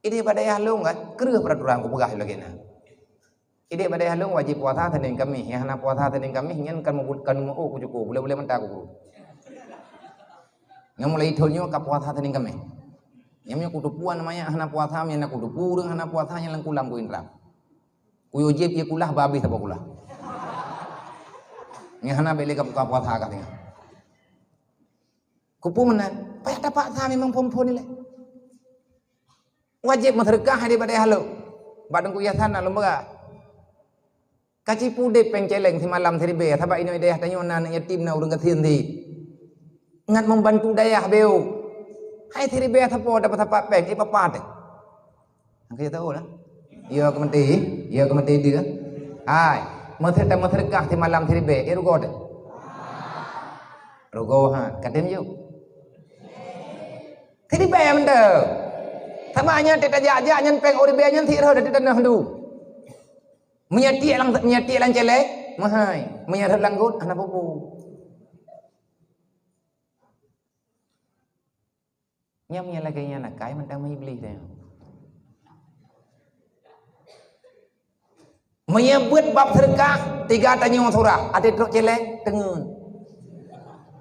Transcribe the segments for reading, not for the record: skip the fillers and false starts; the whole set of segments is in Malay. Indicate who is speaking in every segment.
Speaker 1: Ide badai halung kerah peraturan ku pegah lagi na. Ide badai halung wajib puasa tening kami, yang hana puasa tening kami nyen kan mau ku cukup boleh mentak ku. Yang mulai tonyo ka puasa tening kami. Yang kudu puan namanya hana puasa yang kudu purung hana puasa yang langkulang ku indra. Ku wajib ye kulah babi apa kulah. Yang hana beli ka puasa ka tengah. Ku pun mana, payah dapat sa memang pompon ni le. Wajib menterkah daripada halu. Badang ku yasan lembaga. Kaci pude pengceleng si malam si ribe. Sabak ini dayah tanya anak yatim na urang kasihan di. Ngat membantu dayah beu. Hai si ribe sapo dapat apa peng papat. Angka tahu lah. Ya kementi dia. Hai, menterkah si malam si ribe. Rugo de. Rugo ha, katem yo. Si ribe mende. Samanya tidak jajak nyen peng ori be nyen thirah tidak nah du. Menyati lang celek, mahai, menyarap langgut anak pupu. Nyam lagi nya nak kai mentang mai beli dah. Menyebut bab sedekah 3 tanya surah, ada truk celek tengun.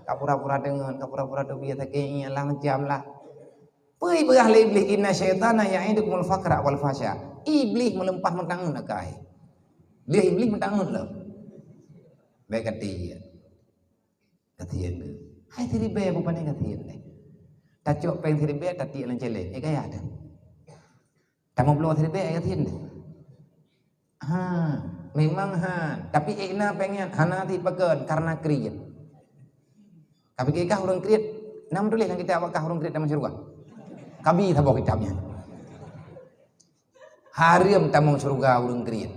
Speaker 1: Kapura-pura dengan, kapura-pura tu biasa ke lah macam lah. Pui berah iblis inna syaitana ya'idukumul faqra wal fasya. Iblis melempah mentangun akai. Dia iblis mentangun lah. Baik katian. Katian tu. Hai tiri be apa pandai katian ni. Tacok peng tiri be tati lan celek. Kaya ada. Tamu blow tiri be katian ni. Ha, memang ha. Tapi ikna pengen hana ti pekeun karena kriit. Tapi kikah urang kriit. Nam tulis nang kita apakah urang kriit dalam surga. Kami tabok kitabnya. Harim tamong surga urang kriit.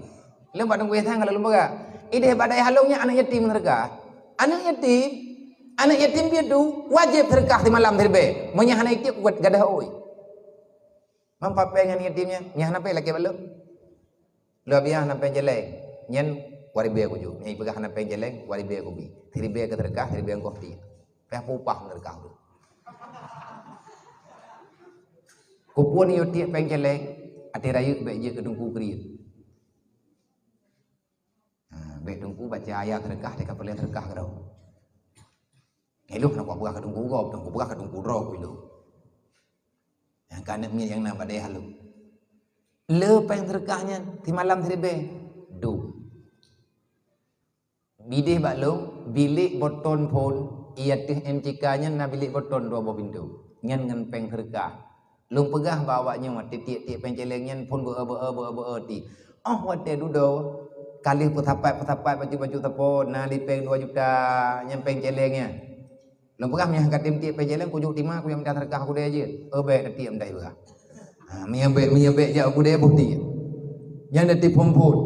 Speaker 1: Lembak nang kuih tang kalau lembaga. Ide badai halungnya anak yatim terka. Anak yatim dia tu wajib terkah di malam terbe. Menyahana itu kuat gadah oi. Mampa pengen yatimnya, nyahana pe laki baluk. Lu biah nampai jelek. Nyen waribe aku ju. Nyai pegah nampai jelek, waribe aku bi. Tiribe ke terkah, tiribe aku ti. Pe upah terkah tu. Kupuan yo tiap pengceleng ati rayu baik je kedungku kriit. Baik dungku baca ayat terkah dekat pelih terkah kau. Eluh nak buka kedungku gop, dungku buka kedungku roh kuilu. Yang kan yang nama dia halu. Le peng terkahnya di malam seribe du. Bidih balu bilik boton pun ia teh MCK-nya na bilik boton 2 pintu. Ngan ngan peng terkah. Lung pegah bawanya mati tiap pencelengnya pun ber ti. Oh wate dudo kali petapai baju tepo na lipeng 2 juta nyam pencelengnya. Lung pegah nya katim tiap penceleng kujuk timah ku yang minta terkah ku dia je. Baik tiap dai bah. Ha menyebek ja ku dia bukti. Yang dati pompon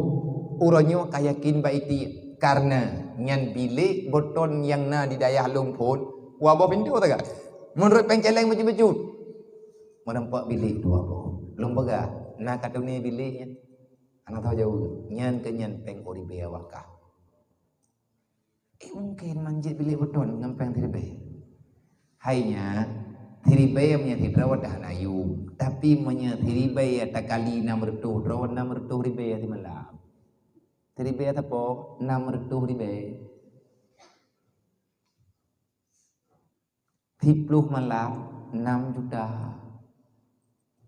Speaker 1: uronyo kayakin baiti karena nyan bilik boton yang na di dayah lumpun wabo pintu tak? Menurut penceleng baju menampak bilik 2 pohon. Lembaga nak katuni biliknya. Anak tahu jauh. Nyan ke nyan peng ori be wakah. Mungkin manjit bilik beton ngampeng tiribe. Hainya tiribe punya tidrawat dah nayu. Tapi punya tiribe tak kali 600 drawat 600 ribe di malam. Tiribe apa 600 ribe. 10 malam 6 juta.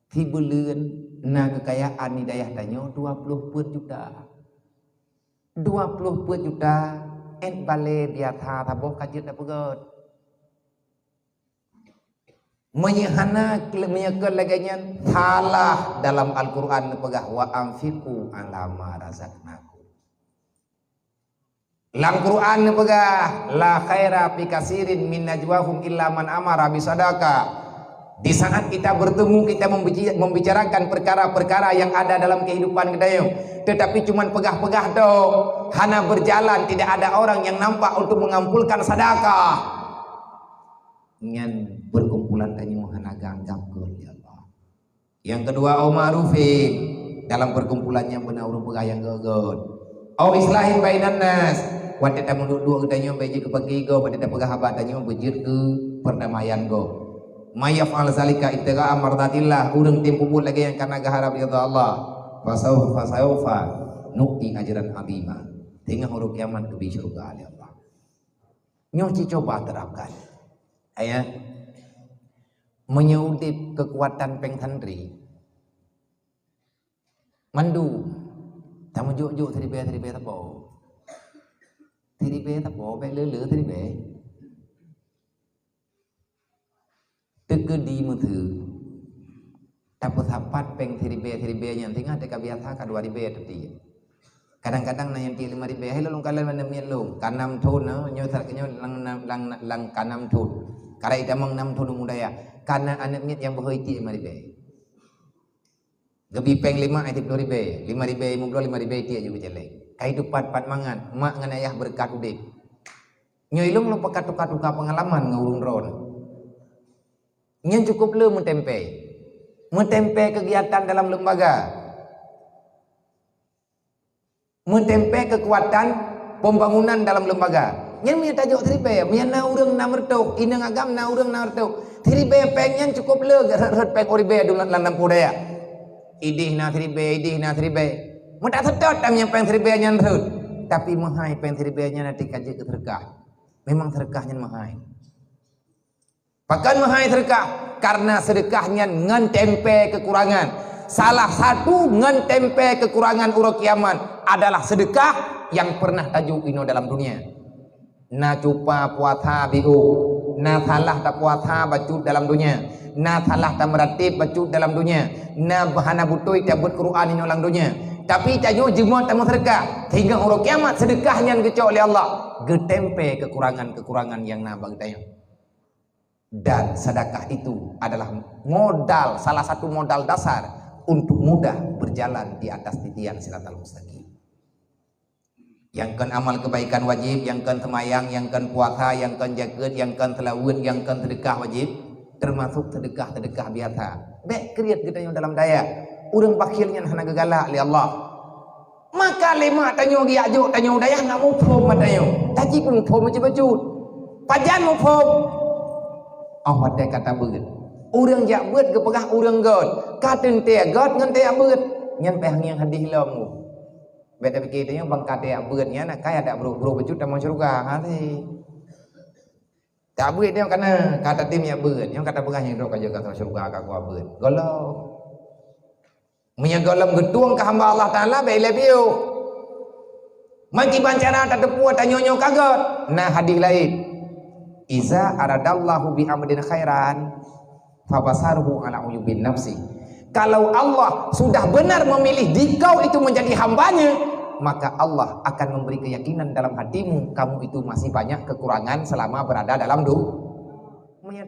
Speaker 1: Di bulan na kekayaan ni dayah tanyo 20 juta. 20 juta en bale biasa taboh kajit dah pegot. Menyahana menyekal laganya salah dalam Al-Quran pegah wa anfiqu ala ma razaqnakum. Dalam Quran pegah la khaira fi katsirin min najwahum illa man amara bisadaqah. Di saat kita bertemu kita membicarakan perkara-perkara yang ada dalam kehidupan kita yo. Tetapi cuman pegah-pegah do, hana berjalan tidak ada orang yang nampak untuk mengampulkan sedekah. Ngan berkumpulan tanyo hana ganggap ya Allah. Yang kedua ma'rufin dalam perkumpulannya benar urang pegah yang gegot. Au islahin bainan nas. Wan tetap duduk tanyo beje ke pagi go, wan tetap pegah habat tanyo bejir ke perdamaian go. may yaf'al zalika ibtigha'a mardatillah, urang tempo pun lagi yang karena gaharap ridha Allah, fasawfa nu'ti ajran azima. Tengah huruf kiamat ke surga oleh Allah. Nyoci coba terapkan. Ayat menyudip kekuatan pengtandri. Mandu tamu juk thribe tapo. Thribe tapo be lửa thribe. Tegedi muthu. Tapo sapat peng thribe yang tinggal deka biasa ka 2000 tadi. Kadang-kadang na yang 5000 hai long kala mana mian long kanam thun no nyo thar nyo lang kanam thun. Karai damang 6 thun mudaya. Karena anak miat yang berhoi 5000. Gebi peng 5 ai 10000. 5000 munglo 5000 dia juga jelek. Kehidupan pat mangan, mak ngan ayah berkat udip. Nyoilung lo pekat-tuka pengalaman ngurung ron. Nyen cukup le mentempe kegiatan dalam lembaga, mentempe kekuatan pembangunan dalam lembaga. Nyen mi tajuk tribe, mi na urang na mertok, inang agam na urang na mertok. Tribe peng nyen cukup le ret peng oribe dulan lan nampu daya. Idih na tribe. Mudah sedot am yang peng tribe nyen rut. Tapi mahai peng tribe nyen nanti kaji ke terkah. Memang terkahnya mahai. Bahkan mahai sedekah karena sedekahnya ngentempe kekurangan. Salah satu ngentempe kekurangan urang kiamat adalah sedekah yang pernah tajuk ino dalam dunia. Na cupa puasa biu, na salah tak puasa bacut dalam dunia, na salah tak meratib bacut dalam dunia, na bahana butoi tak buat Quran ino dalam dunia. Tapi tajuk jemaat tamu sedekah hingga urang kiamat sedekahnya gecok oleh Allah. Getempe kekurangan-kekurangan yang na bagdaya. Dan sedekah itu adalah modal, salah satu modal dasar untuk mudah berjalan di atas titian siratal mustaqim. Yang kan amal kebaikan wajib, yang kan semayang, yang kan puasa, yang kan jagat, yang kan telawud, yang kan sedekah wajib, termasuk sedekah biasa. Baik kriat kita yang dalam daya, urang pakilnya hana gegalak li Allah. Maka lemak tanyo gi ajuk tanyo daya nak mufhum tanyo. Taji pun mufhum macam bacut. Pajan mufhum. Allah dia kata beut. Urang jak beut ke pegah urang god. Katen te god ngan te beut. Nyan peh yang hadis lamu. Beda fikir tanya bang kate beutnya nak kaya ada bro becut dalam surga hati. Tak beut dia kana kata tim ya beut. Yang kata pegah yang dok aja kata surga ka gua beut. Golau. Menyegolam getuang ke hamba Allah Ta'ala baik lebiu. Maki bancara tak tepuat tanyonyo kagot. Nah hadis lain. Iza aradallahu bi amrin khairan fabasaruhu ala uyubin nafsi. Kalau Allah sudah benar memilih dikau itu menjadi hambanya, maka Allah akan memberi keyakinan dalam hatimu kamu itu masih banyak kekurangan selama berada dalam dunia.